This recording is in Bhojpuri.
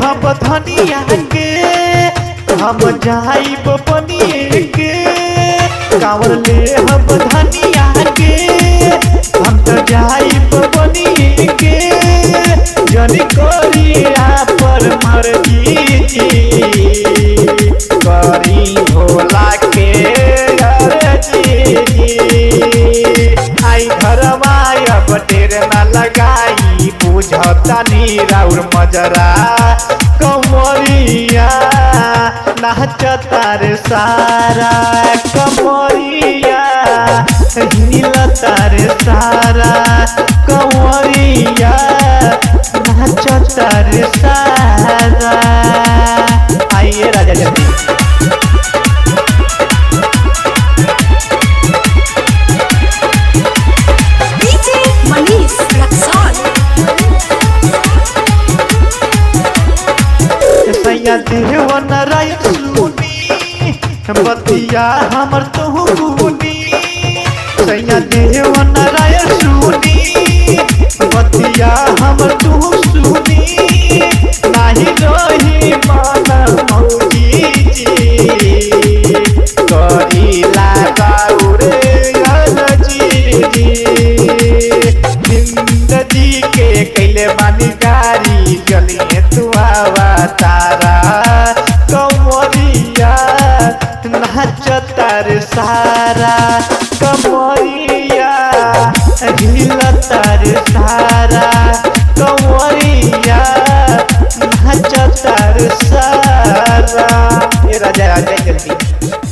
हम धनिया के हम जाइब बनिए के कांवर ले हम धनिया के हम तो जाइब बनिए के जनी करिया पर मर्जी करी भोला के अर्जी आई घरवा अब टेर न लगाई बुझता नीराउर मजरा कमरिया नाचता रे सारा कमरिया हिलता रे सारा कमरिया नाचता रे सारा। आइए राजा जल्दी देवन राय सुनी बतिया हमर तो गुनी सैया देवन राय सुनी बतिया हमर तो सुनी नाही रही मन मौजी करी लगाऊ रे अलजी जिंदगी के कैले बानी गारी चलिए तू आवा तारा कमरिया नाचता रे सारा कमरिया हिलता रे सारा कमरिया नाचता रे सारा। ये राजा राजा जल्दी